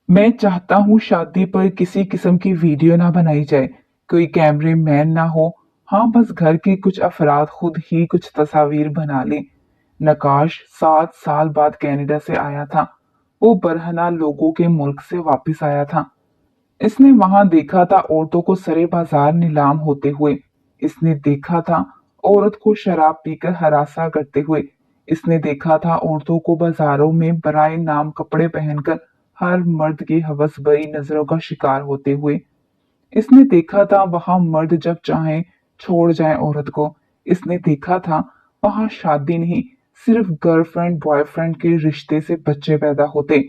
मैं चाहता हूँ शादी पर किसी किस्म की वीडियो ना बनाई जाए, कोई कैमरे मैन ना हो। हाँ, बस घर के कुछ अफराद खुद ही कुछ तस्वीर बना लें। नकाश 7 साल बाद कनाडा से आया था। वो बरहना लोगों के मुल्क से वापस आया था। इसने वहां देखा था औरतों को सरे बाजार नीलाम होते हुए। इसने देखा था औरत को शराब पीकर हरासा करते हुए। इसने देखा था औरतों को बाजारों में बराए नाम कपड़े पहनकर हर मर्द की हवस भरी नजरों का शिकार होते हुए। इसने देखा था वहां मर्द जब चाहे छोड़ जाए औरत को। इसने देखा था वहां शादी नहीं, सिर्फ गर्लफ्रेंड बॉयफ्रेंड के रिश्ते से बच्चे पैदा होते,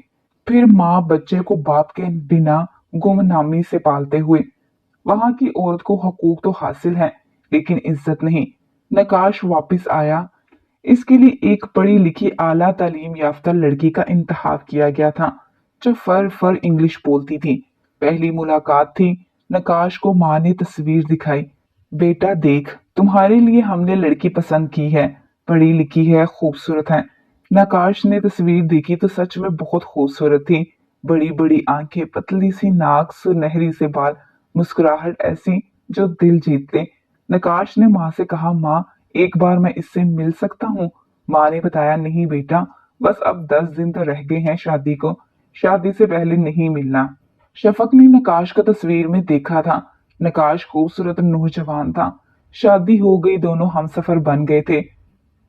फिर माँ बच्चे को बाप के बिना गुमनामी से पालते हुए। वहां की औरत को हकूक तो हासिल है, लेकिन इज्जत नहीं। नकाश वापस आया। इसके लिए एक पढ़ी लिखी आला तालीम याफ्ता लड़की का इंतखाब किया गया था, जो फर फर इंग्लिश बोलती थी। पहली मुलाकात थी। नकाश को माँ ने तस्वीर दिखाई। बेटा देख, तुम्हारे लिए हमने लड़की पसंद की है, पढ़ी लिखी है, खूबसूरत है। नकाश ने तस्वीर देखी तो सच में बहुत खूबसूरत थी। बड़ी बड़ी आंखें, पतली सी नाक, सुनहरी से बाल, मुस्कुराहट ऐसी जो दिल जीत ले। नकाश ने माँ से कहा, माँ एक बार मैं इससे मिल सकता हूँ? माँ ने बताया, नहीं बेटा, बस अब 10 दिन तो रह गए हैं शादी को, शादी से पहले नहीं मिलना। शफक ने नकाश को तस्वीर में देखा था। नकाश खूबसूरत नौजवान था। शादी हो गई, दोनों हमसफर बन गए थे।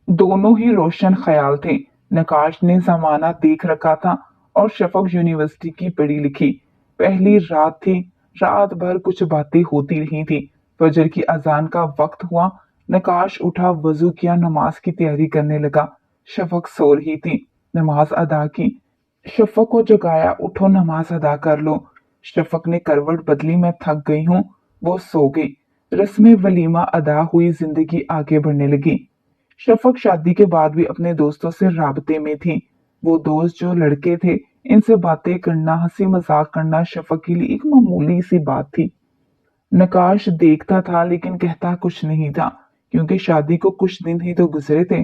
दोनों ही रोशन ख्याल थे। नकाश ने जमाना देख रखा था और शफक यूनिवर्सिटी की पढ़ी लिखी। पहली रात थी। रात भर कुछ बातें होती रही थी। फजर की अजान का वक्त हुआ। नकाश उठा, वजू किया, नमाज की तैयारी करने लगा। शफक सो रही थी। नमाज अदा की। शफक को जगाया, उठो नमाज अदा कर लो। शफक ने करवट बदली, मैं थक गई हूँ। वो सो गई। रस्म वलीमा अदा हुई, जिंदगी आगे बढ़ने लगी। शफक शादी के बाद भी अपने दोस्तों से राबते में थी। वो दोस्त जो लड़के थे, इनसे बातें करना, हंसी मजाक करना शफक के लिए एक मामूली सी बात थी। नकाश देखता था लेकिन कहता कुछ नहीं था, क्योंकि शादी को कुछ दिन ही तो गुजरे थे।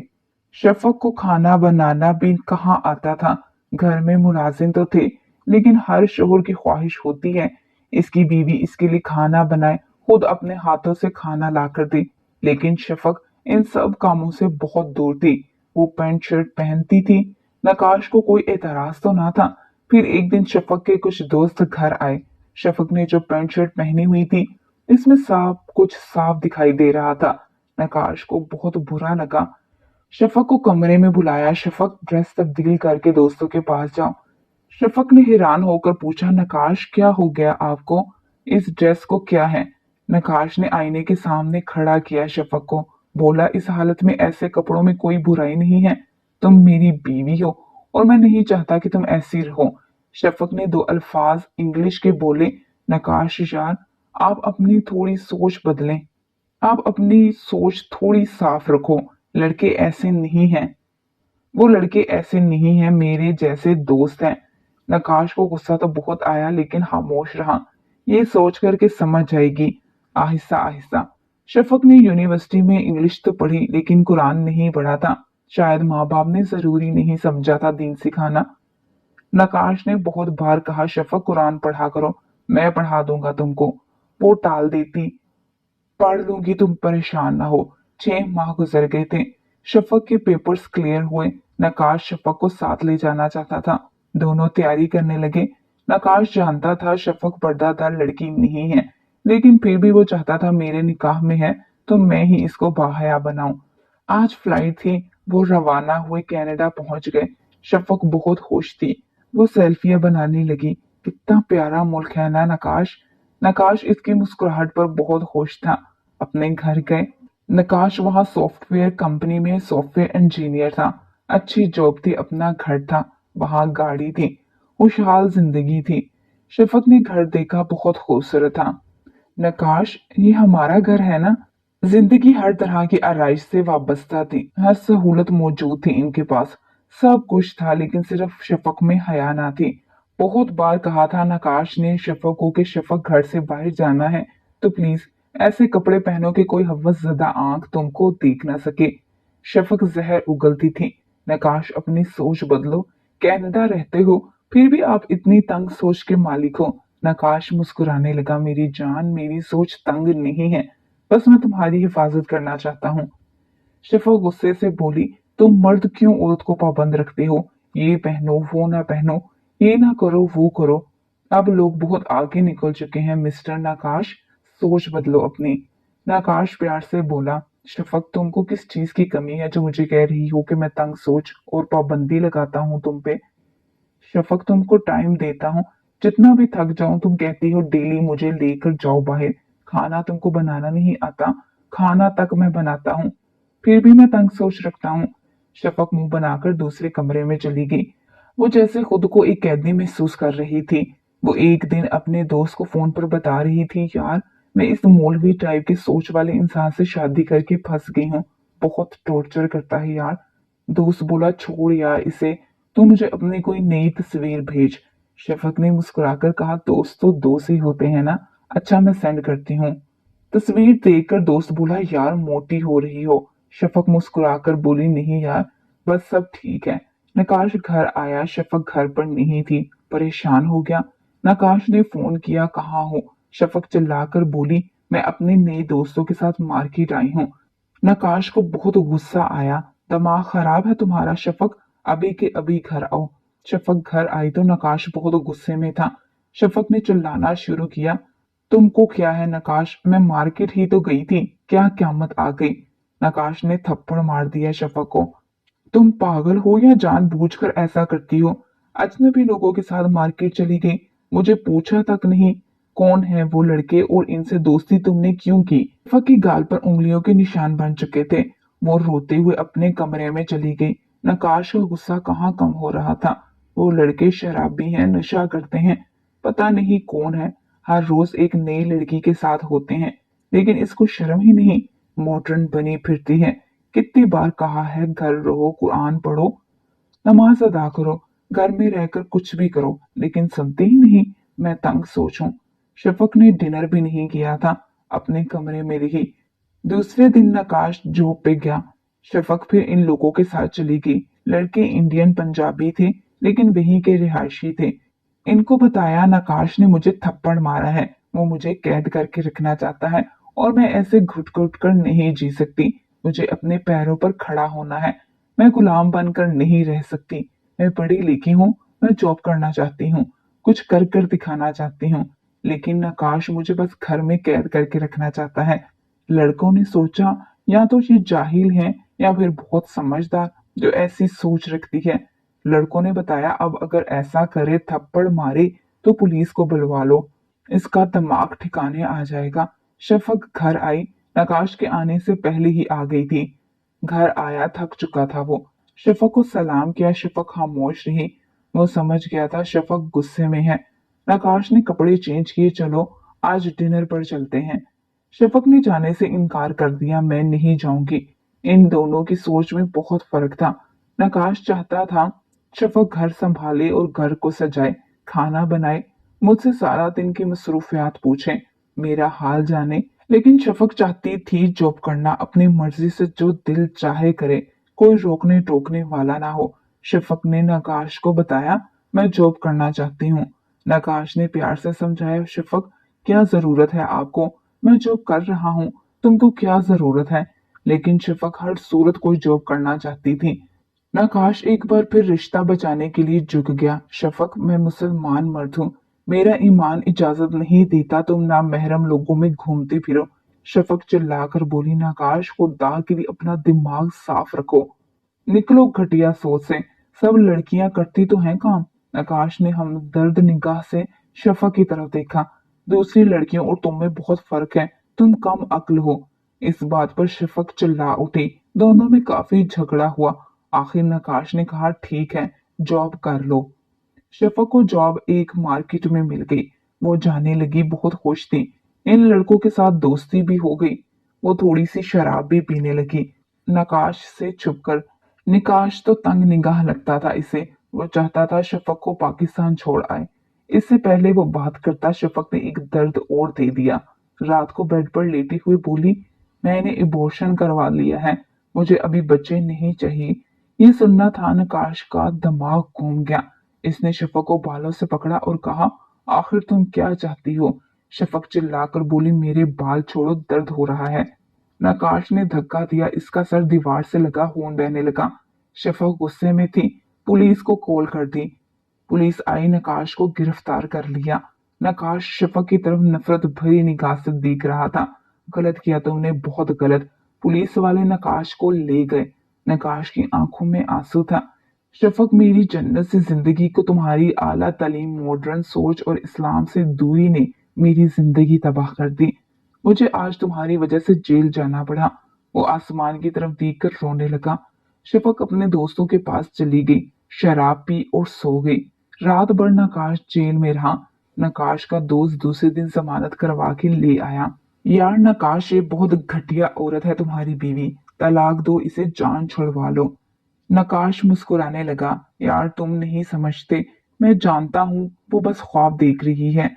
शफक को खाना बनाना भी कहाँ आता था। घर में मुलाजिम तो थे, लेकिन हर शोहर की ख्वाहिश होती है इसकी बीवी इसके लिए खाना बनाए, खुद अपने हाथों से खाना ला कर दे। लेकिन शफक इन सब कामों से बहुत दूर थी। वो पैंट शर्ट पहनती थी। नकाश को कोई एतराज तो ना था। फिर एक दिन शफक के कुछ दोस्त घर आए। शफक ने जो पैंट शर्ट पहनी हुई थी, इसमें साफ कुछ साफ दिखाई दे रहा था। नकाश को बहुत बुरा लगा। शफक को कमरे में बुलाया। शफक, ड्रेस तब्दील करके दोस्तों के पास जाओ। शफक ने हैरान होकर पूछा, नकाश क्या हो गया आपको? इस ड्रेस को क्या है? नकाश ने आईने के सामने खड़ा किया शफक को। बोला, इस हालत में ऐसे कपड़ों में कोई बुराई नहीं है। तुम मेरी बीवी हो और मैं नहीं चाहता कि तुम ऐसी रहो। शफक ने 2 अल्फाज इंग्लिश के बोले, नकाश यार, आप अपनी थोड़ी सोच बदलें। आप अपनी सोच थोड़ी साफ रखो। लड़के ऐसे नहीं हैं। वो लड़के ऐसे नहीं हैं, मेरे जैसे दोस्त हैं। नकाश को गुस्सा तो बहुत आया, लेकिन खामोश रहा। ये सोच करके समझ जाएगी, आहिस्ता आहिस्ता। शफक ने यूनिवर्सिटी में इंग्लिश तो पढ़ी, लेकिन कुरान नहीं पढ़ा था। शायद माँ बाप ने जरूरी नहीं समझा था दीन सिखाना। नकाश ने बहुत बार कहा, शफक कुरान पढ़ा करो, मैं पढ़ा दूंगा तुमको। वो टाल देती, पढ़ लूंगी, तुम परेशान ना हो। 6 माह गुजर गए थे। शफक के पेपर्स क्लियर हुए। नकाश शफक को साथ ले जाना चाहता था। दोनों तैयारी करने लगे। नकाश जानता था शफक पर्दादार लड़की नहीं है, लेकिन फिर भी वो चाहता था मेरे निकाह में है तो मैं ही इसको बाहया बनाऊं। आज फ्लाइट थी। वो रवाना हुए, कनाडा पहुंच गए। शफक बहुत खुश थी। वो सेल्फियां बनाने लगी। कितना प्यारा मुल्क है ना नकाश। नकाश इसकी मुस्कुराहट पर बहुत खुश था। अपने घर गए। नकाश वहां सॉफ्टवेयर कंपनी में सॉफ्टवेयर इंजीनियर था। अच्छी जॉब थी, अपना घर था, वहां गाड़ी थी, खुशहाल जिंदगी थी। शफक ने घर देखा, बहुत खूबसूरत था। नकाश, ये हमारा घर है ना? जिंदगी हर तरह की आराइश से वाबस्ता थी। हर सहूलत मौजूद थी इनके पास। सब कुछ था, लेकिन सिर्फ शफक में हया ना थी। बहुत बार कहा था नकाश ने शफक को कि शफक, घर से बाहर जाना है तो प्लीज ऐसे कपड़े पहनो कि कोई हवस ज़दा आंख तुमको देख ना सके। शफक जहर उगलती थी। नकाश, अपनी सोच बदलो। कनाडा रहते हो, फिर भी आप इतनी तंग सोच के मालिक हो। नकाश मुस्कुराने लगा। मेरी जान, मेरी सोच तंग नहीं है, बस मैं तुम्हारी हिफाजत करना चाहता हूँ। शफा गुस्से से बोली, तुम मर्द क्यों औरत को पाबंद रखते हो? ये पहनो, वो ना पहनो, ये ना करो, वो करो। अब लोग बहुत आगे निकल चुके हैं मिस्टर नकाश, सोच बदलो अपनी। नकाश प्यार से बोला, शफक तुमको किस चीज की कमी है जो मुझे कह रही हो कि मैं तंग सोच और पाबंदी लगाता हूँ तुम पे? शफक तुमको टाइम देता हूँ, जितना भी थक जाऊं तुम कहती हो डेली मुझे लेकर जाओ बाहर। खाना तुमको बनाना नहीं आता, खाना तक मैं बनाता हूँ, फिर भी मैं तंग सोच रखता हूँ। शफक मुंह बनाकर दूसरे कमरे में चली गई। वो जैसे खुद को एक कैदी महसूस कर रही थी। वो एक दिन अपने दोस्त को फोन पर बता रही थी, यार मैं इस मौलवी टाइप के सोच वाले इंसान से शादी करके फंस गई हूँ, बहुत टॉर्चर करता है यार। दोस्त बोला, छोड़ यार इसे, तू मुझे अपनी कोई नई तस्वीर भेज। शफक ने मुस्कुराकर कहा, दोस्त तो दोस्त ही होते हैं ना, अच्छा मैं सेंड करती हूँ। तस्वीर देखकर दोस्त बोला, यार मोटी हो रही हो। शफक मुस्कुराकर बोली, नहीं यार, बस सब ठीक है। नकाश घर आया, शफक घर पर नहीं थी, परेशान हो गया। नकाश ने फोन किया, कहाँ हो? शफक चिल्लाकर बोली, मैं अपने नए दोस्तों के साथ मार्केट आई हूँ। नकाश को बहुत गुस्सा आया, दिमाग खराब है तुम्हारा शफक, अभी के अभी घर आओ। शफक घर आई तो नकाश बहुत गुस्से में था। शफक ने चिल्लाना शुरू किया, तुमको क्या है नकाश, मैं मार्केट ही तो गई थी, क्या क्यामत आ गई? नकाश ने थप्पड़ मार दिया शफक को। तुम पागल हो या जानबूझकर ऐसा करती हो? अजनबी लोगों के साथ मार्केट चली गई, मुझे पूछा तक नहीं कौन है वो लड़के और इनसे दोस्ती तुमने क्यों की? शफक की गाल पर उंगलियों के निशान बन चुके थे। वो रोते हुए अपने कमरे में चली गई। नकाश का गुस्सा कहाँ कम हो रहा था। वो लड़के शराबी हैं, नशा करते हैं, पता नहीं कौन है, हर रोज एक नई लड़की के साथ होते हैं, लेकिन इसको शर्म ही नहीं, मॉडर्न बनी फिरती है। कितनी बार कहा है घर रहो, कुरान पढ़ो, नमाज अदा करो, घर में रहकर कुछ भी करो, लेकिन सुनते ही नहीं। मैं तंग सोचूं। शफक ने डिनर भी नहीं किया था, अपने कमरे में रही। दूसरे दिन नकाश जॉब पे गया। शफक फिर इन लोगों के साथ चली गई। लड़के इंडियन पंजाबी थे, लेकिन वहीं के रिहायशी थे। इनको बताया, नकाश ने मुझे थप्पड़ मारा है, वो मुझे कैद करके रखना चाहता है और मैं ऐसे घुट घुट कर नहीं जी सकती। मुझे अपने पैरों पर खड़ा होना है, मैं गुलाम बनकर नहीं रह सकती। मैं पढ़ी लिखी हूँ, मैं जॉब करना चाहती हूँ, कुछ कर कर दिखाना चाहती हूँ, लेकिन नकाश मुझे बस घर में कैद करके रखना चाहता है। लड़कों ने सोचा, या तो ये जाहिल है या फिर बहुत समझदार जो ऐसी सोच रखती है। लड़कों ने बताया, अब अगर ऐसा करे, थप्पड़ मारे, तो पुलिस को बुलवा लो, इसका दिमाग ठिकाने आ जाएगा। शफक घर आई, नकाश के आने से पहले ही आ गई थी। घर आया, थक चुका था वो। शफक को सलाम किया, शफक खामोश रही। वो समझ गया था शफक गुस्से में है। नकाश ने कपड़े चेंज किए, चलो आज डिनर पर चलते हैं। शफक ने जाने से इनकार कर दिया, मैं नहीं जाऊंगी। इन दोनों की सोच में बहुत फर्क था। नकाश चाहता था शफक घर संभाले और घर को सजाए, खाना बनाए, मुझसे सारा दिन की मसरूफियात पूछे, मेरा हाल जाने। लेकिन शफक चाहती थी जॉब करना, अपनी मर्जी से जो दिल चाहे करे, कोई रोकने टोकने वाला ना हो। शफक ने नकाश को बताया, मैं जॉब करना चाहती हूँ। नकाश ने प्यार से समझाया, शफक क्या जरूरत है आपको, मैं जॉब कर रहा हूँ, तुमको क्या जरूरत है? लेकिन शफक हर सूरत कोई जॉब करना चाहती थी। नकाश एक बार फिर रिश्ता बचाने के लिए झुक गया। शफक, मैं मुसलमान मर्द हूँ, मेरा ईमान इजाजत नहीं देता तुम नामहरम लोगों में घूमते फिरो। शफक चिल्लाकर बोली, नकाश खुदा के लिए अपना दिमाग साफ रखो, निकलो घटिया सोच से, सब लड़कियां करती तो हैं काम। नकाश ने हमदर्द निगाह से शफक की तरफ देखा, दूसरी लड़कियों और तुम में बहुत फर्क है, तुम कम अक्ल हो। इस बात पर शफक चिल्ला उठी। दोनों में काफी झगड़ा हुआ। आखिर नकाश ने कहा, ठीक है, जॉब कर लो। शफक को जॉब एक मार्केट में मिल गई। वो जाने लगी, बहुत खुश थी। इन लड़कों के साथ दोस्ती भी हो गई। वो थोड़ी सी शराब भी पीने लगी, नकाश से छुपकर। निकाश तो तंग निगाह लगता था इसे। वो चाहता था शफक को पाकिस्तान छोड़ आए। इससे पहले वो बात करता, शफक ने एक दर्द और दे दिया। रात को बेड पर लेटी हुई बोली, मैंने इबॉर्शन करवा लिया है, मुझे अभी बच्चे नहीं चाहिए। ये सुनना था, नकाश का दिमाग घूम गया। इसने शफक को बालों से पकड़ा और कहा, आखिर तुम क्या चाहती हो? शफक चिल्लाकर बोली, मेरे बाल छोड़ो, दर्द हो रहा है। नकाश ने धक्का दिया, इसका सर दीवार से लगा, खून बहने लगा। शफक गुस्से में थी, पुलिस को कॉल कर दी। पुलिस आई, नकाश को गिरफ्तार कर लिया। नकाश शफक की तरफ नफरत भरी निगाह से देख रहा था। गलत किया तुमने, बहुत गलत। पुलिस वाले नकाश को ले गए। नकाश की आंखों में आंसू था। शफक, मेरी जन्नत से जिंदगी को तुम्हारी आला तालीम, मॉडर्न सोच और इस्लाम से दूरी ने मेरी जिंदगी तबाह कर दी। मुझे आज तुम्हारी वजह से जेल जाना पड़ा। वो आसमान की तरफ देखकर रोने लगा। शफक अपने दोस्तों के पास चली गई, शराब पी और सो गई। रात भर नकाश जेल में रहा। नकाश का दोस्त दूसरे दिन जमानत करवा के ले आया। यार नकाश, ये बहुत घटिया औरत है तुम्हारी बीवी, तलाक दो इसे, जान छुड़वा लो। नकाश मुस्कुराने लगा, यार तुम नहीं समझते, मैं जानता हूँ वो बस ख्वाब देख रही है।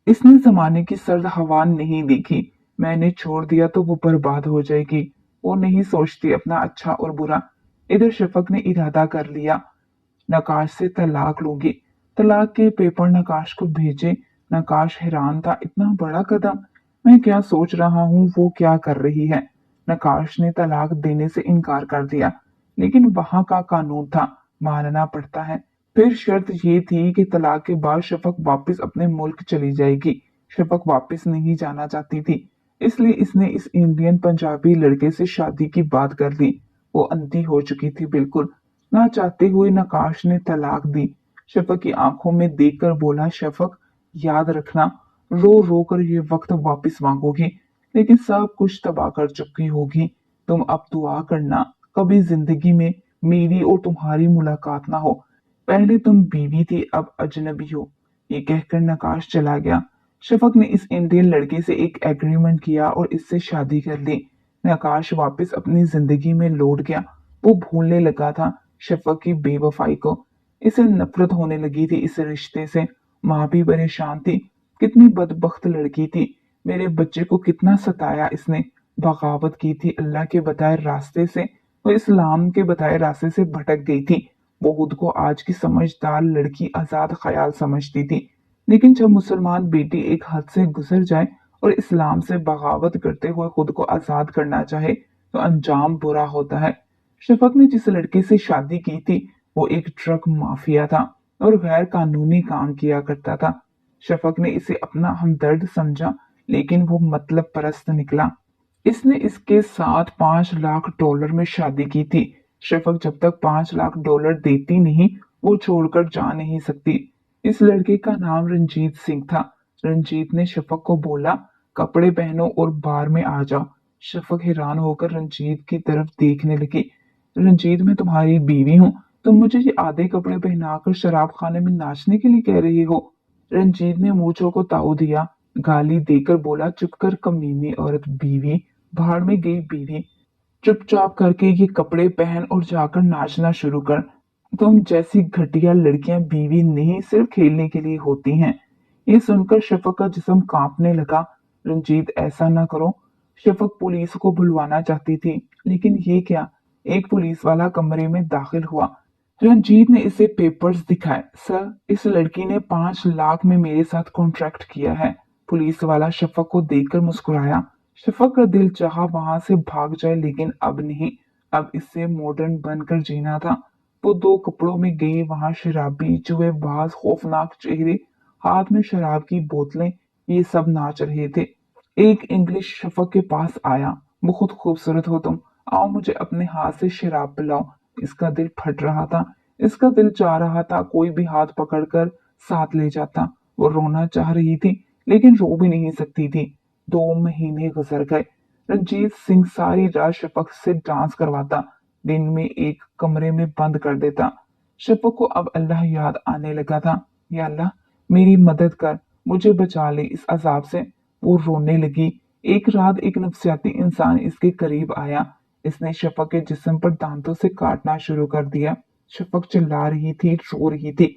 इसने जमाने की सर्द हवा नहीं देखी। मैंने छोड़ दिया तो वो बर्बाद हो जाएगी। वो नहीं सोचती अपना अच्छा और बुरा। इधर शफक ने इरादा कर लिया, नकाश से तलाक लूंगी। तलाक के पेपर नकाश को भेजे। नकाश हैरान था, इतना बड़ा कदम, मैं क्या सोच रहा हूँ, वो क्या कर रही है। नकाश ने तलाक देने से इनकार कर दिया, लेकिन वहां का कानून था, मानना पड़ता है। फिर शर्त ये थी कि तलाक के बाद शफक वापस अपने मुल्क चली जाएगी। शफक वापस नहीं जाना चाहती थी, इसलिए इसने इस इंडियन पंजाबी लड़के से शादी की बात कर ली। वो अंधी हो चुकी थी बिल्कुल। ना चाहते हुए नकाश ने तलाक दी। शफक की आंखों में देखकर बोला, शफक याद रखना, रो रो कर ये वक्त वापस मांगोगी, लेकिन सब कुछ तबाह कर चुकी होगी। तुम अब दुआ करना कभी जिंदगी में मेरी और तुम्हारी मुलाकात ना हो। पहले तुम बीवी थी, अब अजनबी हो। ये कहकर नकाश चला गया। शफक ने इस इंडियन लड़के से एक एग्रीमेंट किया और इससे शादी कर ली। नकाश वापस अपनी जिंदगी में लौट गया। वो भूलने लगा था शफक की बेवफाई को। इसे नफरत होने लगी थी इस रिश्ते से। माँ भी परेशान थी, कितनी बदबख्त लड़की थी, मेरे बच्चे को कितना सताया इसने। बगावत की थी अल्लाह के बताए रास्ते से, वो इस्लाम के बताए रास्ते से भटक गई थी। वो खुद को आज की समझदार लड़की, आजाद ख्याल समझती थी, लेकिन जब मुसलमान बेटी एक हद से गुजर जाए और इस्लाम से बगावत करते हुए खुद को आजाद करना चाहे तो अंजाम बुरा होता है। शफक ने जिस लड़के से शादी की थी वो एक ड्रग माफिया था और गैर कानूनी काम किया करता था। शफक ने इसे अपना हमदर्द समझा, लेकिन वो मतलब परस्त निकला। इसने इसके साथ $5 लाख में शादी की थी। शफक जब तक $5 लाख देती नहीं, वो छोड़कर जा नहीं सकती। इस लड़के का नाम रंजीत सिंह था। रंजीत ने शफक को बोला, कपड़े पहनो और बार में आ जाओ। शफक हैरान होकर रंजीत की तरफ देखने लगी। रंजीत, मैं तुम्हारी बीवी हूँ, तुम मुझे ये आधे कपड़े पहनाकर शराब खाने में नाचने के लिए कह रही हो? रंजीत ने मूंछों को ताऊ दिया, गाली देकर बोला, चुप कर कमीनी औरत, बीवी, भाड़ में गई बीवी। चुपचाप करके ये कपड़े पहन और जाकर नाचना शुरू कर। तुम जैसी घटिया लड़कियां बीवी नहीं, सिर्फ खेलने के लिए होती हैं। ये सुनकर शफक का जिस्म कांपने लगा। रंजीत, ऐसा ना करो। शफक पुलिस को बुलवाना चाहती थी, लेकिन ये क्या। एक पुलिस वाला कमरे में दाखिल हुआ। रंजीत ने इसे पेपर्स दिखाए। सर, इस लड़की ने 5 लाख में मेरे साथ कॉन्ट्रैक्ट किया है। पुलिस वाला शफक को देखकर मुस्कुराया। शफक का दिल चाहा वहां से भाग जाए, लेकिन अब नहीं। अब इससे मॉडर्न बनकर जीना था। वो दो कपड़ों में गई, वहां शराबी, जुएबाज, खौफनाक चेहरे, हाथ में शराब की बोतलें, ये सब नाच रहे थे। एक इंग्लिश शफक के पास आया, बहुत खूबसूरत हो तुम, आओ मुझे अपने हाथ से शराब पिलाओ। इसका दिल फट रहा था। इसका दिल चाह रहा था कोई भी हाथ पकड़कर साथ ले जाता। वो रोना चाह रही थी, लेकिन रो भी नहीं सकती थी। 2 महीने गुजर गए। रंजीत सिंह सारी रात शफक से डांस करवाता, दिन में एक कमरे में बंद कर देता। शफक को अब अल्लाह याद आने लगा था। या अल्लाह, मेरी मदद कर, मुझे बचा ले इस अजाब से। वो रोने लगी। एक रात एक नफसियाती इंसान इसके करीब आया। इसने शफक के जिस्म पर दांतों से काटना शुरू कर दिया। शफक चिल्ला रही थी, रो रही थी,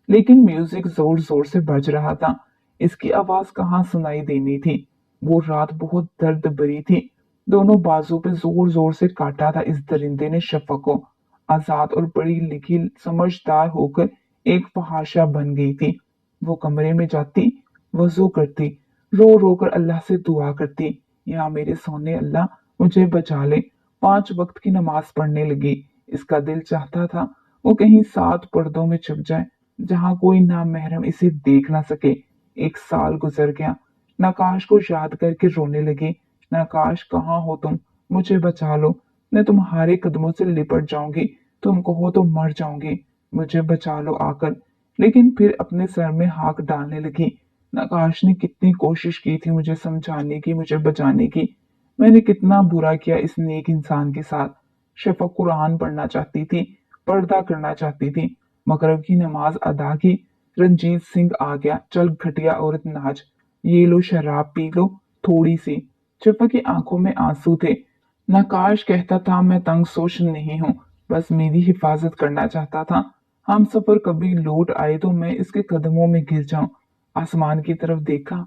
लेकिन म्यूजिक जोर जोर से बज रहा था। इसकी आवाज कहाँ सुनाई देनी थी। वो रात बहुत दर्द भरी थी। दोनों बाजू पे जोर जोर से काटा था इस दरिंदे ने शफक को। आजाद और पढ़ी लिखी समझदार होकर एक फहाशा बन गई थी। वो कमरे में जाती, वजू करती, रो रो कर अल्लाह से दुआ करती, या मेरे सोने अल्लाह मुझे बचा ले। 5 वक्त की नमाज पढ़ने लगी। इसका दिल चाहता था वो कहीं 7 पर्दों में छुप जाए, जहां कोई नामहरम इसे देख ना सके। 1 साल गुजर गया। नकाश को याद करके रोने लगी। नकाश, कहाँ हो तुम? मुझे बचा लो। मैं तुम्हारे कदमों से लिपट जाऊंगी। तुम कहो तो मर जाऊंगी। मुझे बचा लो आकर। लेकिन फिर अपने सर में हाथ डालने लगी। नकाश ने कितनी कोशिश की थी मुझे समझाने की, मुझे बचाने की। मैंने कितना बुरा किया इस नेक इंसान के साथ। शफक कुरान पढ़ना चाहती थी, पर्दा करना चाहती थी। मगरिब की नमाज अदा की। रंजीत सिंह आ गया। चल घटिया औरत नाच, ये लो शराब पी लो थोड़ी सी। शफक की आंखों में आंसू थे। नकाश कहता था मैं तंग सोच नहीं हूँ, बस मेरी हिफाजत करना चाहता था। हम सफर कभी लौट आए तो मैं इसके कदमों में गिर जाऊं। आसमान की तरफ देखा,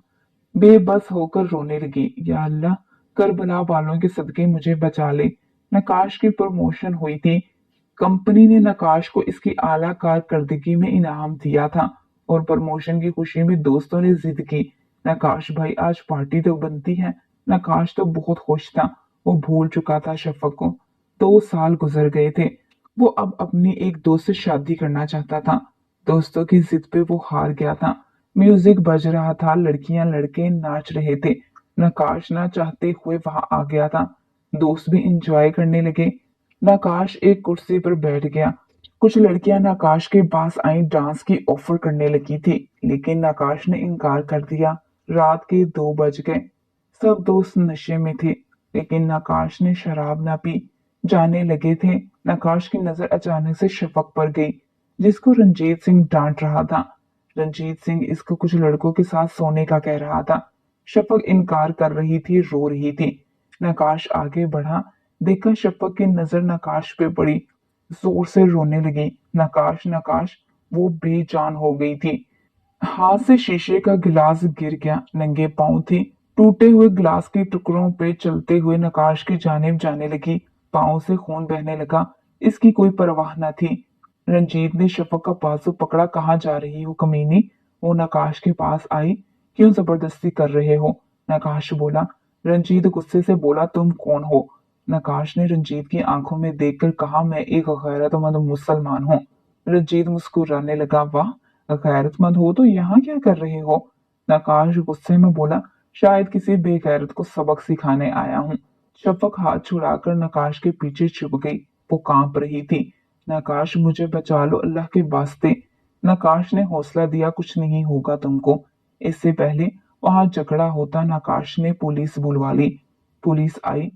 बेबस होकर रोने लगी। या अल्लाह, करबला वालों के सदके मुझे बचा ले। नकाश की प्रमोशन हुई थी। कंपनी ने नकाश को इसकी आला कारकर्दगी में इनाम दिया था, और प्रमोशन की खुशी में दोस्तों ने जिद की, नकाश भाई आज पार्टी तो बनती है। नकाश तो बहुत खुश था। वो भूल चुका था शफक को। 2 साल गुजर गए थे। वो अब अपनी एक दोस्त से शादी करना चाहता था। दोस्तों की जिद पे वो हार गया था। म्यूजिक बज रहा था, लड़कियां लड़के नाच रहे थे। नकाश ना चाहते हुए वहां आ गया था। दोस्त भी इंजॉय करने लगे। नकाश एक कुर्सी पर बैठ गया। कुछ लड़कियां नकाश के पास आई, डांस की ऑफर करने लगी थी, लेकिन नकाश ने इनकार कर दिया। रात के 2 बज गए। सब दोस्त नशे में थे, लेकिन नकाश ने शराब ना पी। जाने लगे थे। नकाश की नजर अचानक से शफक पर गई, जिसको रंजीत सिंह डांट रहा था। रंजीत सिंह इसको कुछ लड़कों के साथ सोने का कह रहा था। शफक इनकार कर रही थी, रो रही थी। नकाश आगे बढ़ा। देखा शफक की नजर नकाश पे पड़ी। जोर से रोने लगी। नकाश, नकाश। वो बेजान हो गई थी। हाथ से शीशे का गिलास गिर गया। नंगे पांव थी। टूटे हुए ग्लास के टुकड़ों पे चलते हुए नकाश की जानिब जाने लगी। पांव से खून बहने लगा। इसकी कोई परवाह न थी। रंजीत ने शफक का बाजू पकड़ा। कहाँ जा रही हो कमीनी? वो नकाश के पास आई। क्यों जबरदस्ती कर रहे हो? नकाश बोला। रंजीत गुस्से से बोला, तुम कौन हो? नकाश ने रंजीत की आंखों में देखकर कहा, मैं एक गैरतमंद मुसलमान हूँ। रंजीत मुस्कुराने लगा। वाह, गैरतमंद हो तो यहाँ क्या कर रहे हो? नकाश गुस्से में बोला, शायद किसी बेगैरत को सबक सिखाने आया हूँ। शफक हाथ छुड़ाकर नकाश के पीछे छुप गई। वो कांप रही थी। नकाश, मुझे बचा लो अल्लाह के वास्ते। नकाश ने हौसला दिया, कुछ नहीं होगा तुमको। इससे पहले वहां झगड़ा होता, नकाश ने पुलिस बुलवा ली। पुलिस आई।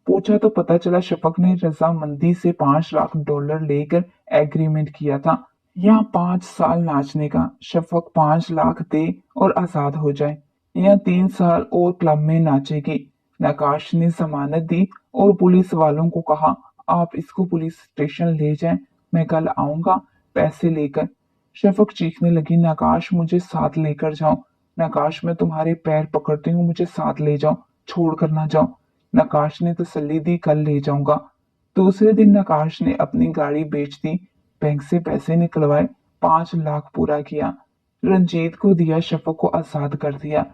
पूछा तो पता चला शफक ने रजामंदी से $5 लाख लेकर एग्रीमेंट किया था। या 5 साल नाचने का। शफक 5 लाख दे और आजाद हो जाए, या 3 साल और क्लब में नाचेगी। नकाश ने जमानत दी और पुलिस वालों को कहा, आप इसको पुलिस स्टेशन ले जाएं, मैं कल आऊंगा पैसे लेकर। शफक चीखने लगी, नकाश मुझे साथ लेकर जाओ। नकाश, मैं तुम्हारे पैर पकड़ती हूँ, मुझे साथ ले जाओ, छोड़ कर ना जाओ। नकाश ने तसल्ली दी, कल ले जाऊंगा। दूसरे दिन नकाश ने अपनी गाड़ी बेच दी, बैंक से पैसे निकलवाए, 5 लाख पूरा किया। रंजीत को दिया, शफक को आजाद कर दिया।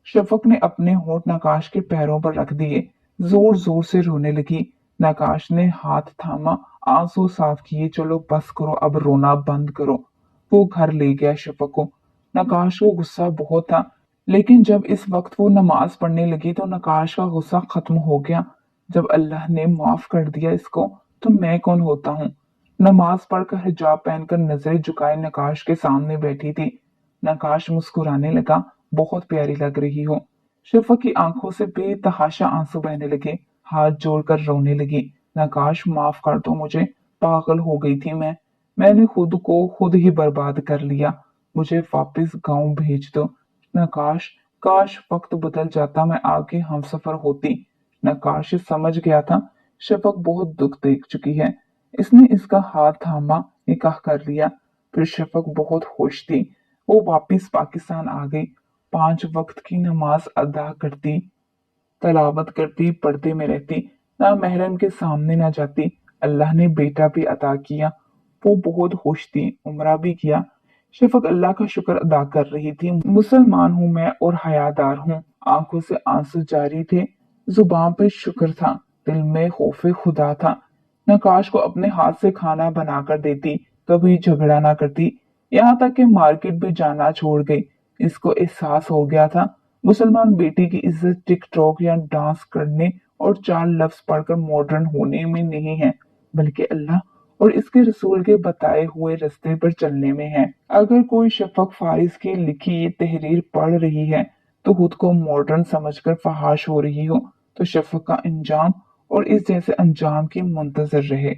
शफक ने अपने होंठ नकाश के पैरों पर रख दिए। जोर जोर से रोने लगी। नकाश ने हाथ थामा, आंसू साफ किए। चलो बस करो, अब रोना बंद करो। वो घर ले गया शफक को। नकाश को गुस्सा बहुत था, लेकिन जब इस वक्त वो नमाज पढ़ने लगी तो नकाश का गुस्सा खत्म हो गया। जब अल्लाह ने माफ कर दिया इसको, तो मैं कौन होता हूँ? नमाज पढ़कर हिजाब पहनकर नजरें झुकाए नकाश के सामने बैठी थी। नकाश मुस्कुराने लगा, बहुत प्यारी लग रही हो। शफक की आंखों से बेतहाशा आंसू बहने लगे। हाथ जोड़कर रोने लगी। नकाश, माफ कर दो मुझे, पागल हो गई थी मैं। मैंने खुद को खुद ही बर्बाद कर लिया। मुझे वापस गांव भेज दो। नकाश, काश वक्त बदल जाता, मैं आगे हमसफर होती। नकाश समझ गया था शफक बहुत दुख देख चुकी है। इसने इसका हाथ थामा, निकाह कर लिया। फिर शफक बहुत खुश थी। वो वापस पाकिस्तान आ गई। 5 वक्त की नमाज अदा करती, तलावत करती, पर्दे में रहती, ना महरम के सामने ना जाती। अल्लाह ने बेटा भी अता किया। वो बहुत खुश थी, उम्रा भी किया। शफक अल्लाह का शुक्र अदा कर रही थी। मुसलमान हूँ मैं और हयादार हूँ। आंखों से आंसू जारी थे, जुबान पे शुक्र था, दिल में खौफे खुदा था। नकाश को अपने हाथ से खाना बनाकर देती, कभी झगड़ा ना करती, यहाँ तक कि मार्केट भी जाना छोड़ गई। इसको एहसास हो गया था, मुसलमान बेटी की इज्जत टिकटॉक या डांस करने और चार लफ्ज पढ़कर मॉडर्न होने में नहीं है, बल्कि अल्लाह और इसके रसूल के बताए हुए रास्ते पर चलने में है। अगर कोई शफक फारिस की लिखी ये तहरीर पढ़ रही है तो खुद को मॉडर्न समझकर फहाश हो रही हो, तो शफक का अंजाम और इस जैसे अंजाम की मुंतजर रहे।